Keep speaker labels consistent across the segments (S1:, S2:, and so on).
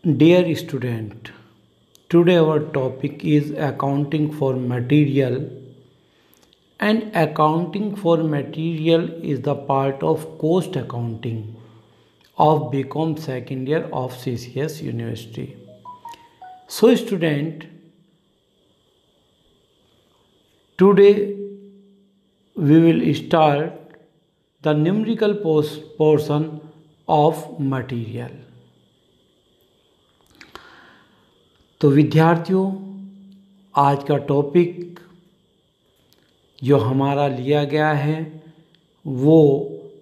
S1: Dear student, today our topic is accounting for material, and accounting for material is the part of cost accounting of BCom second year of CCS University. So student, today we will start the numerical portion of material. तो विद्यार्थियों, आज का topic जो हमारा लिया गया है वो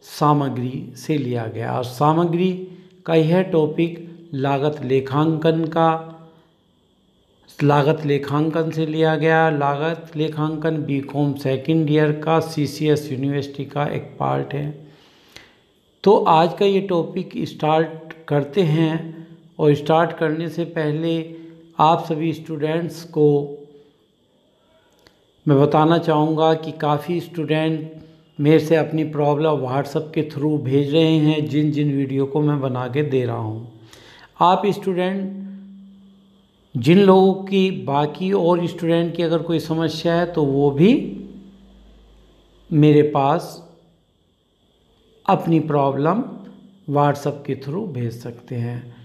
S1: सामग्री से लिया गया और सामग्री का यह टॉपिक लागत लेखांकन से लिया गया। लागत लेखांकन बीकॉम सेकंड ईयर का सीसीएस यूनिवर्सिटी का एक पार्ट है। तो आज का ये टॉपिक स्टार्ट करते हैं और स्टार्ट करने से पहले आप सभी स्टूडेंट्स को मैं बताना चाहूँगा कि काफ़ी स्टूडेंट मेरे से अपनी प्रॉब्लम व्हाट्सएप के थ्रू भेज रहे हैं, जिन जिन वीडियो को मैं बना के दे रहा हूँ। आप स्टूडेंट जिन लोगों की बाकी और स्टूडेंट की अगर कोई समस्या है तो वो भी मेरे पास अपनी प्रॉब्लम व्हाट्सएप के थ्रू भेज सकते हैं,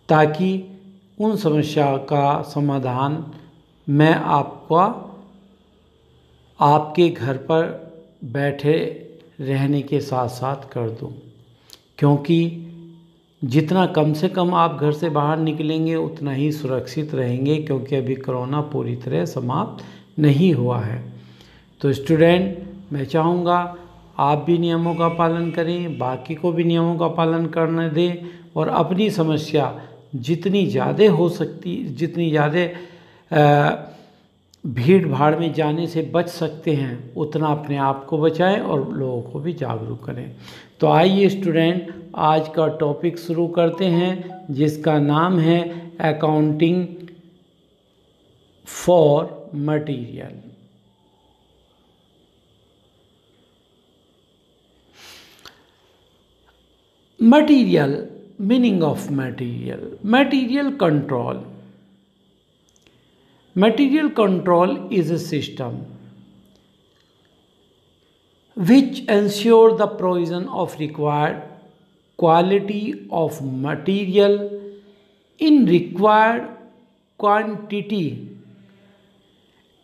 S1: ताकि उन समस्या का समाधान मैं आपके घर पर बैठे रहने के साथ साथ कर दूं। क्योंकि जितना कम से कम आप घर से बाहर निकलेंगे उतना ही सुरक्षित रहेंगे, क्योंकि अभी कोरोना पूरी तरह समाप्त नहीं हुआ है। तो स्टूडेंट, मैं चाहूँगा आप भी नियमों का पालन करें, बाकी को भी नियमों का पालन करने दें और अपनी समस्या जितनी ज़्यादा हो सकती, जितनी ज़्यादा भीड़ भाड़ में जाने से बच सकते हैं उतना अपने आप को बचाएं और लोगों को भी जागरूक करें। तो आइए स्टूडेंट, आज का टॉपिक शुरू करते हैं, जिसका नाम है accounting for material. Material, meaning of material control. Material control is a system which ensure the provision of required quality of material in required quantity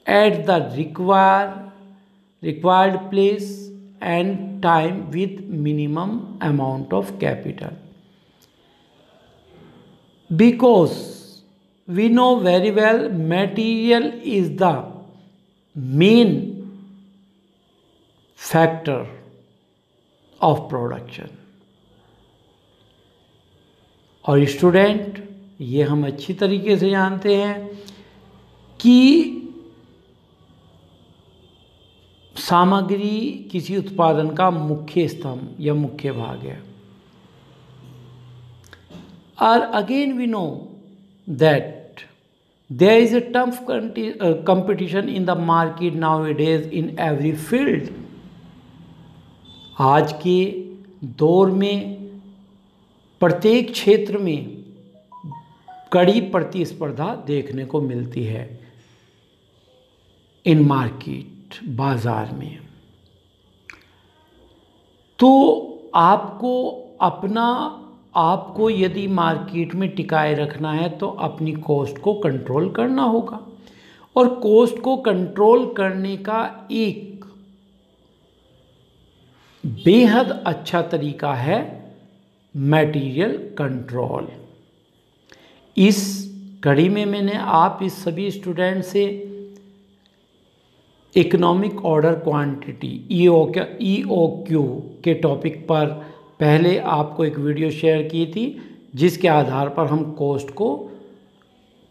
S1: at the required place and time with minimum amount of capital. Because we know very well material is the main factor of production। और student, ये हम अच्छी तरीके से जानते हैं कि सामग्री किसी उत्पादन का मुख्य स्तंभ या मुख्य भाग है। Or again we know that there is a tough competition in the market nowadays in every field। आज के दौर में प्रत्येक क्षेत्र में कड़ी प्रतिस्पर्धा देखने को मिलती है इन मार्केट, बाजार में। तो आपको यदि मार्केट में टिकाए रखना है तो अपनी कॉस्ट को कंट्रोल करना होगा, और कॉस्ट को कंट्रोल करने का एक बेहद अच्छा तरीका है मटेरियल कंट्रोल। इस कड़ी में मैंने आप इस सभी स्टूडेंट से इकोनॉमिक ऑर्डर क्वांटिटी EOQ के टॉपिक पर पहले आपको एक वीडियो शेयर की थी, जिसके आधार पर हम कॉस्ट को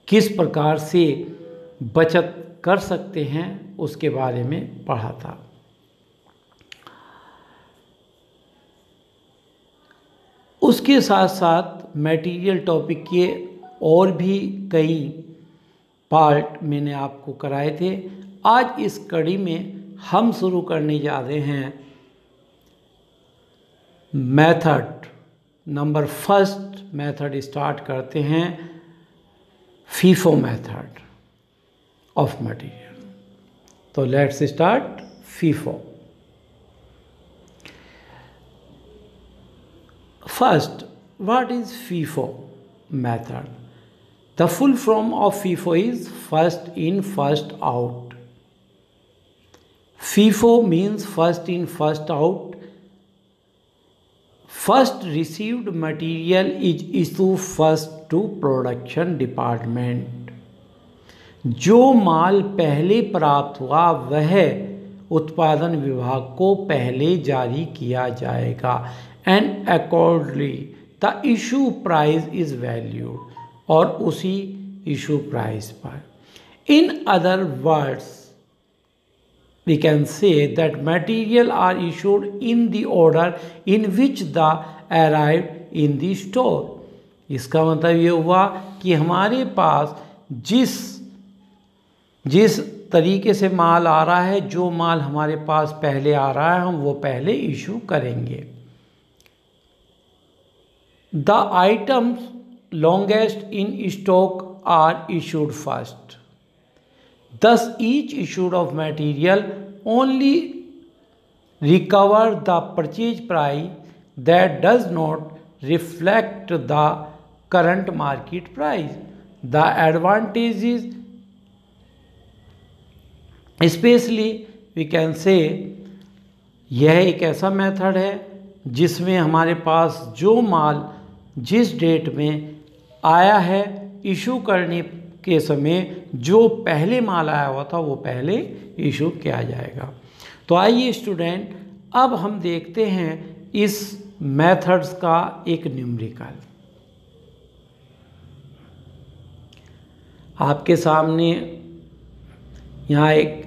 S1: किस प्रकार से बचत कर सकते हैं उसके बारे में पढ़ा था। उसके साथ साथ मटेरियल टॉपिक के और भी कई पार्ट मैंने आपको कराए थे। आज इस कड़ी में हम शुरू करने जा रहे हैं method number first method start करते हैं, फीफो मेथड ऑफ मटेरियल। तो let's start FIFO. First, what is FIFO method? The full form of FIFO is first in, first out. FIFO means first in, first out. First received material is issued first to production department. जो माल पहले प्राप्त हुआ वह उत्पादन विभाग को पहले जारी किया जाएगा। And accordingly the issue price is valued. और उसी इशू प्राइस पर। In other words we can say that material are issued in the order in which the arrive in the store. इसका मतलब ये हुआ कि हमारे पास जिस तरीके से माल आ रहा है, जो माल हमारे पास पहले आ रहा है, हम वो पहले इशू करेंगे। The items longest in stock are issued first. Thus each issued of material only recover the purchase price that does not reflect the current market price. The advantage is, especially we can say, यह एक ऐसा method है जिसमें हमारे पास जो माल जिस date में आया है, इशू करने के समय जो पहले माल आया हुआ था वो पहले इशू किया जाएगा। तो आइए स्टूडेंट, अब हम देखते हैं इस मेथड्स का एक न्यूमेरिकल। आपके सामने यहाँ एक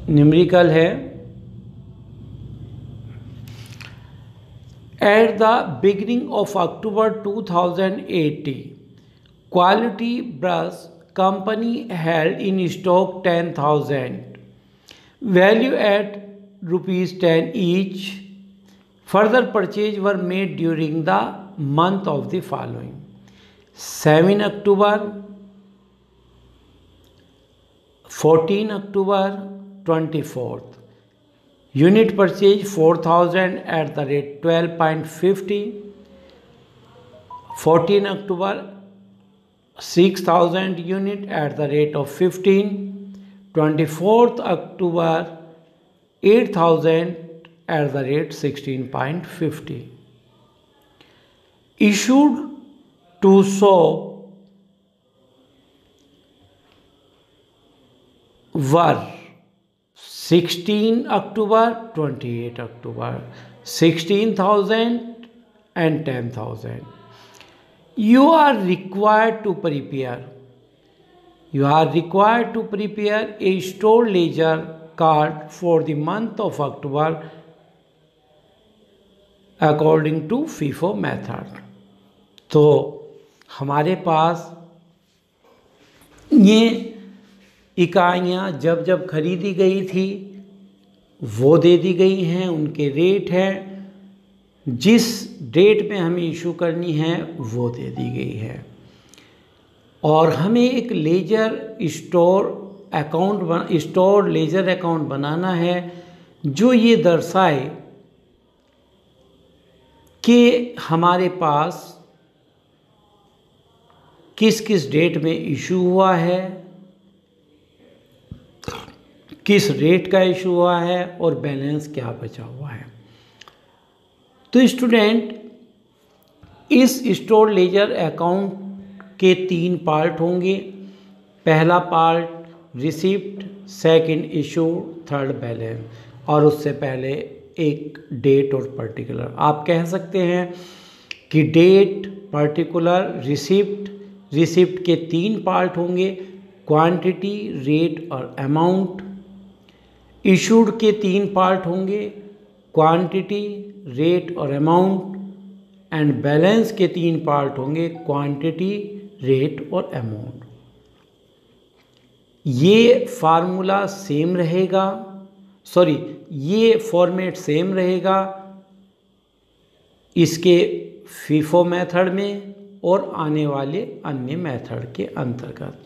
S1: न्यूमेरिकल है। At the beginning of October 2080, Quality Brush Company held in stock 10,000, value at ₹10 each. Further purchase were made during the month of the following: 7 October, 14 October, 24th. Unit purchase 4,000 at the rate 12.50. 14 October 6,000 unit at the rate of 15. 24th October 8,000 at the rate 16.50. Issued to shop were 16 October, 28 October, 16,000 and 10,000. You are required to prepare a store ledger card for the month of October according to FIFO method. तो हमारे पास ये इकाइयाँ जब जब खरीदी गई थी वो दे दी गई हैं, उनके रेट हैं, जिस डेट में हमें इशू करनी है वो दे दी गई है, और हमें एक स्टोर लेजर अकाउंट बनाना है जो ये दर्शाए कि हमारे पास किस किस डेट में इशू हुआ है, किस रेट का इशू हुआ है और बैलेंस क्या बचा हुआ है। तो स्टूडेंट, इस स्टोर लेजर अकाउंट के 3 पार्ट होंगे। पहला part receipt, second issue, third balance, और उससे पहले एक डेट और पर्टिकुलर। आप कह सकते हैं कि डेट, पर्टिकुलर, रिसिप्ट के 3 पार्ट होंगे, क्वांटिटी, रेट और अमाउंट। इशूड के 3 पार्ट होंगे, क्वांटिटी, रेट और अमाउंट। एंड बैलेंस के 3 पार्ट होंगे, क्वांटिटी, रेट और अमाउंट। ये फार्मूला सेम रहेगा, ये फॉर्मेट सेम रहेगा इसके फीफो मेथड में और आने वाले अन्य मेथड के अंतर्गत।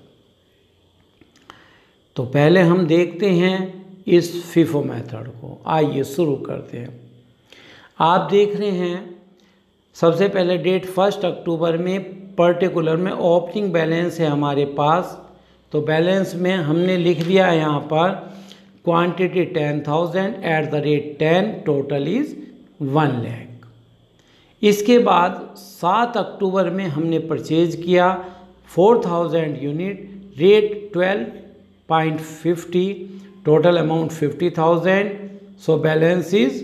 S1: तो पहले हम देखते हैं इस फीफो मेथड को। आइए शुरू करते हैं। आप देख रहे हैं सबसे पहले डेट 1 अक्टूबर में पर्टिकुलर में ओपनिंग बैलेंस है हमारे पास। तो बैलेंस में हमने लिख दिया है यहाँ पर quantity 10,000 at the rate 10, total is 1 lakh. इसके बाद 7 अक्टूबर में हमने परचेज किया 4,000 unit, rate 12.50, total amount 50,000। So balance is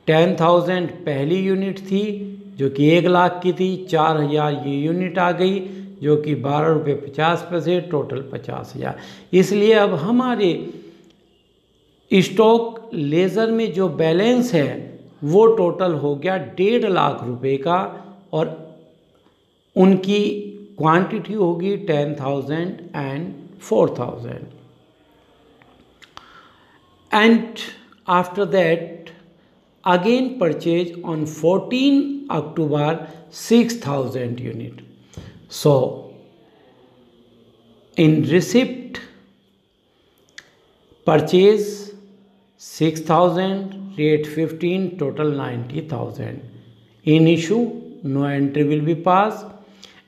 S1: 10,000 पहली यूनिट थी जो कि 1 लाख की थी, 4,000 ये यूनिट आ गई जो कि 12 रुपये 50 पैसे, टोटल 50,000। इसलिए अब हमारे स्टॉक लेजर में जो बैलेंस है वो टोटल हो गया 1.5 लाख रुपए का और उनकी क्वांटिटी होगी 10,000 and 4,000। And after that again purchase on 14 October 6,000 unit. So, in receipt, purchase 6,000, rate 15, total 90,000. In issue, no entry will be passed.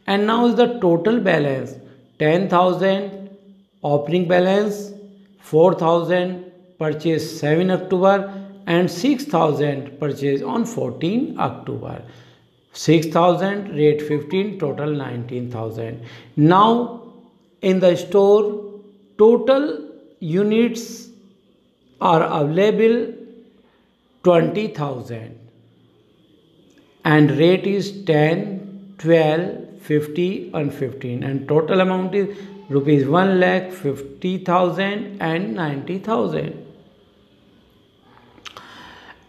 S1: And now is the total balance 10,000 opening balance, 4,000 purchase 7 October and 6,000 purchase on 14 October. 6,000, rate 15, total 19,000. Now in the store total units are available 20,000 and rate is 10, 12, 50 and 15 and total amount is rupees 1,50,000 and 90,000.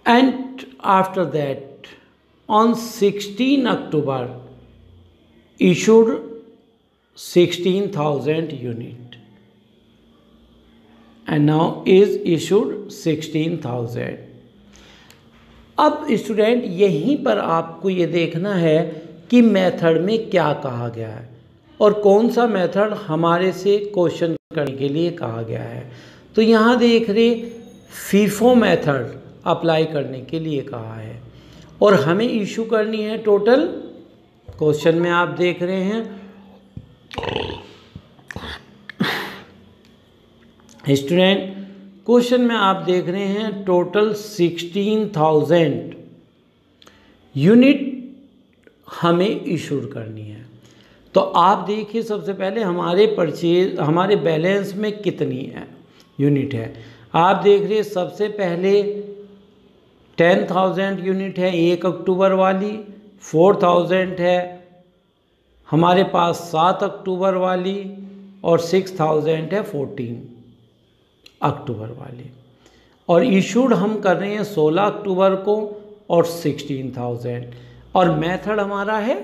S1: And after that on 16 October issued 16,000 unit and now is issued 16,000. अब student यहीं पर आपको ये देखना है कि method में क्या कहा गया है और कौन सा मेथड हमारे से क्वेश्चन करने के लिए कहा गया है। तो यहाँ देख रहे फीफो मेथड अप्लाई करने के लिए कहा है और हमें इशू करनी है टोटल। क्वेश्चन में आप देख रहे हैं स्टूडेंट, क्वेश्चन में आप देख रहे हैं टोटल 16,000 यूनिट हमें इशू करनी है। तो आप देखिए सबसे पहले हमारे बैलेंस में कितनी है यूनिट है। आप देख रहे हैं सबसे पहले 10,000 यूनिट है 1 अक्टूबर वाली, 4,000 है हमारे पास 7 अक्टूबर वाली और 6,000 है 14 अक्टूबर वाली। और इशूड हम कर रहे हैं 16 अक्टूबर को और 16,000 और मेथड हमारा है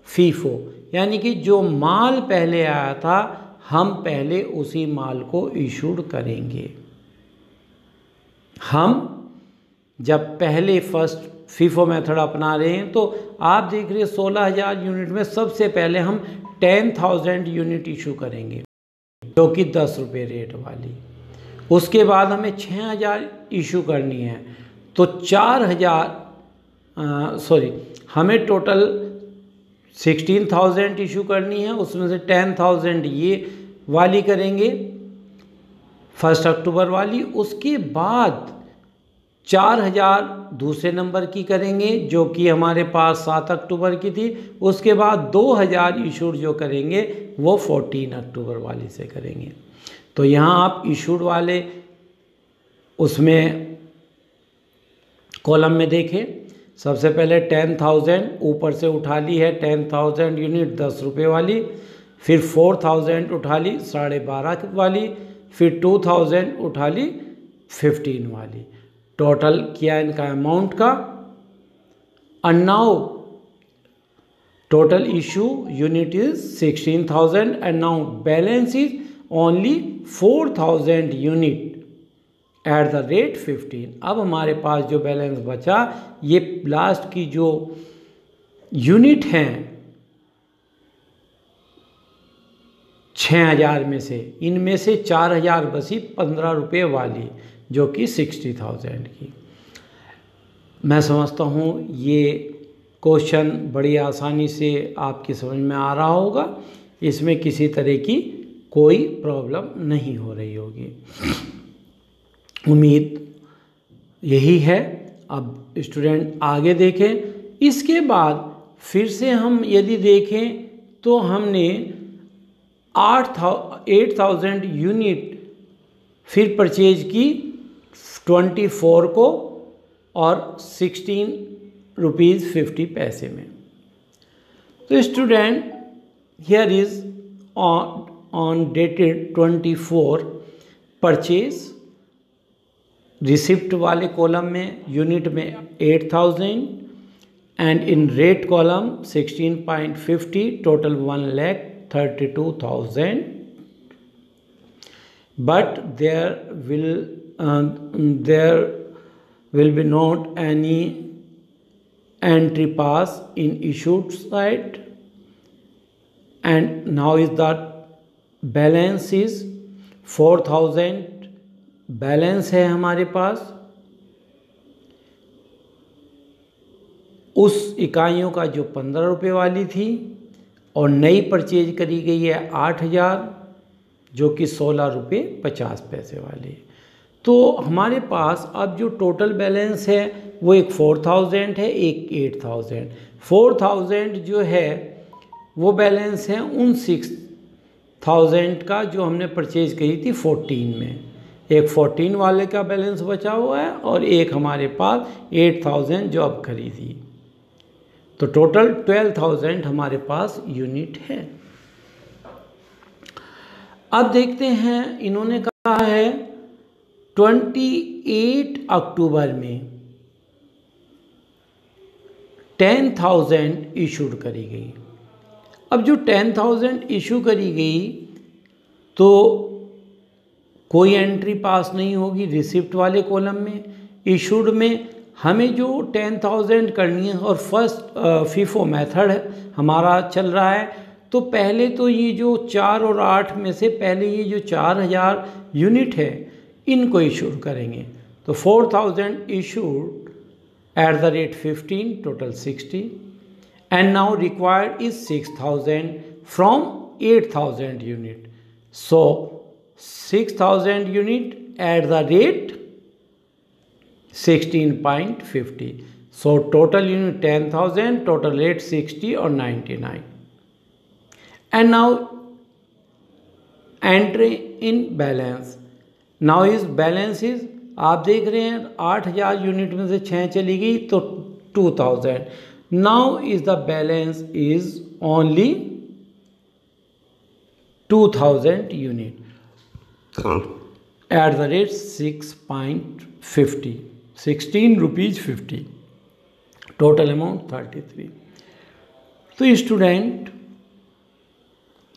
S1: फीफो, यानी कि जो माल पहले आया था हम पहले उसी माल को इशूड करेंगे। हम जब पहले फर्स्ट फीफो मेथड अपना रहे हैं तो आप देख रहे हैं 16,000 यूनिट में सबसे पहले हम 10,000 यूनिट इशू करेंगे जो कि 10 रुपये रेट वाली। उसके बाद हमें 6,000 इशू करनी है तो 4,000 हमें टोटल 16,000 इशू करनी है, उसमें से 10,000 ये वाली करेंगे 1 अक्टूबर वाली। उसके बाद 4,000 दूसरे नंबर की करेंगे जो कि हमारे पास 7 अक्टूबर की थी। उसके बाद 2,000 इशूड जो करेंगे वो 14 अक्टूबर वाली से करेंगे। तो यहाँ आप इशूड वाले उसमें कॉलम में देखें, सबसे पहले 10,000 ऊपर से उठा ली है 10,000 यूनिट 10 रुपये वाली, फिर 4,000 उठा ली 12.5 वाली, फिर 2,000 उठा ली 15 वाली। टोटल किया इनका अमाउंट का। And now total issue unit is 16,000 and now balance is only 4,000 unit at the rate 15। अब हमारे पास जो बैलेंस बचा, ये लास्ट की जो यूनिट हैं 6000 में से, इनमें से 4000 बची 15 रुपये वाली, जो कि 60,000 की। मैं समझता हूँ ये क्वेश्चन बड़ी आसानी से आपकी समझ में आ रहा होगा, इसमें किसी तरह की कोई प्रॉब्लम नहीं हो रही होगी, उम्मीद यही है। अब स्टूडेंट आगे देखें। इसके बाद फिर से हम यदि देखें तो हमने 8,000 यूनिट फिर परचेज की 24 को और 16 रुपीज़ 50 पैसे में। तो student here is on dated 24 purchase, receipt वाले कॉलम में यूनिट में 8,000 and in rate column 16.50, total 1,32,000, but there will be not any entry pass in issued side, and now is the balance is 4,000 balance है हमारे पास। उस इकाइयों का जो 15 रुपये वाली थी और नई परचेज करी गई है 8,000, जो कि 16 रुपये 50 पैसे वाली। तो हमारे पास अब जो टोटल बैलेंस है वो एक 4,000 है, एक 8,000। 4,000 जो है वो बैलेंस है उन 6,000 का जो हमने परचेज करी थी 14 में। एक 14 वाले का बैलेंस बचा हुआ है और एक हमारे पास 8,000 जो अब खरीदी। तो टोटल 12,000 हमारे पास यूनिट है। अब देखते हैं, इन्होंने कहा है 28 अक्टूबर में 10,000 इशूड करी गई। अब जो 10,000 इशू करी गई तो कोई एंट्री पास नहीं होगी रिसिप्ट वाले कॉलम में। इशूड में हमें जो 10,000 करनी है और फर्स्ट फीफो मेथड हमारा चल रहा है, तो पहले तो ये जो 4 और 8 में से पहले ये जो 4,000 यूनिट है इनको इशूड करेंगे। तो 4,000 issued at the rate 15, total 60, and now required is 6,000 from 8,000 unit. So 6,000 unit at the rate 16.50. So total unit 10,000, total rate 60 or 99. And now entry in balance. Now is balance is, आप देख रहे हैं 8,000 unit में से 6 चली गई तो 2,000. Now is the balance is only 2,000 unit. At the rate 6.50, 16 rupees 50, total amount 33। तो स्टूडेंट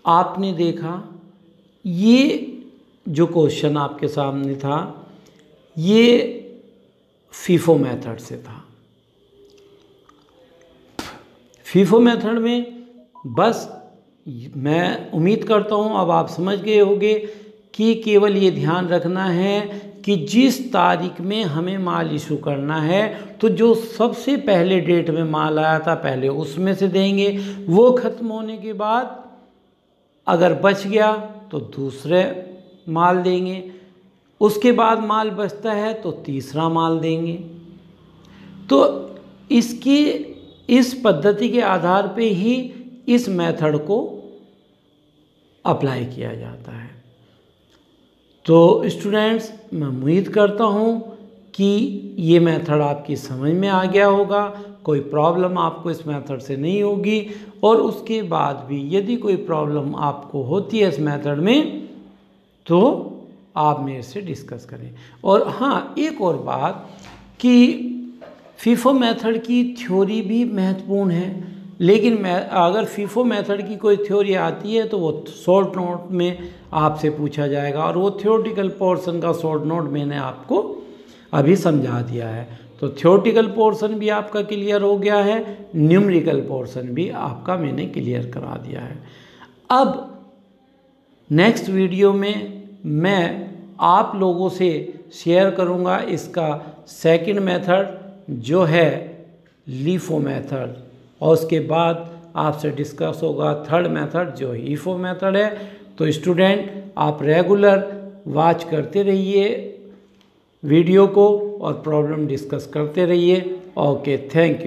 S1: आपने देखा ये जो क्वेश्चन आपके सामने था ये फीफो मेथड से था। फीफो मेथड में बस मैं उम्मीद करता हूँ अब आप समझ गए होंगे कि केवल ये ध्यान रखना है कि जिस तारीख में हमें माल इशू करना है तो जो सबसे पहले डेट में माल आया था पहले उसमें से देंगे, वो ख़त्म होने के बाद अगर बच गया तो दूसरे माल देंगे, उसके बाद माल बचता है तो तीसरा माल देंगे। तो इसकी इस पद्धति के आधार पे ही इस मेथड को अप्लाई किया जाता है। तो स्टूडेंट्स मैं उम्मीद करता हूँ कि ये मेथड आपकी समझ में आ गया होगा, कोई प्रॉब्लम आपको इस मेथड से नहीं होगी। और उसके बाद भी यदि कोई प्रॉब्लम आपको होती है इस मेथड में तो आप मेरे से डिस्कस करें। और हाँ, एक और बात कि फीफो मेथड की थ्योरी भी महत्वपूर्ण है। लेकिन मैं अगर फीफो मेथड की कोई थ्योरी आती है तो वो शॉर्ट नोट में आपसे पूछा जाएगा, और वो थ्योरेटिकल पोर्शन का शॉर्ट नोट मैंने आपको अभी समझा दिया है। तो थ्योरेटिकल पोर्शन भी आपका क्लियर हो गया है, न्यूमेरिकल पोर्शन भी आपका मैंने क्लियर करा दिया है। अब नेक्स्ट वीडियो में मैं आप लोगों से शेयर करूंगा इसका सेकंड मेथड जो है लीफो मेथड, और उसके बाद आपसे डिस्कस होगा थर्ड मेथड जो हीफो मेथड है। तो स्टूडेंट आप रेगुलर वॉच करते रहिए वीडियो को और प्रॉब्लम डिस्कस करते रहिए। Okay, thank you.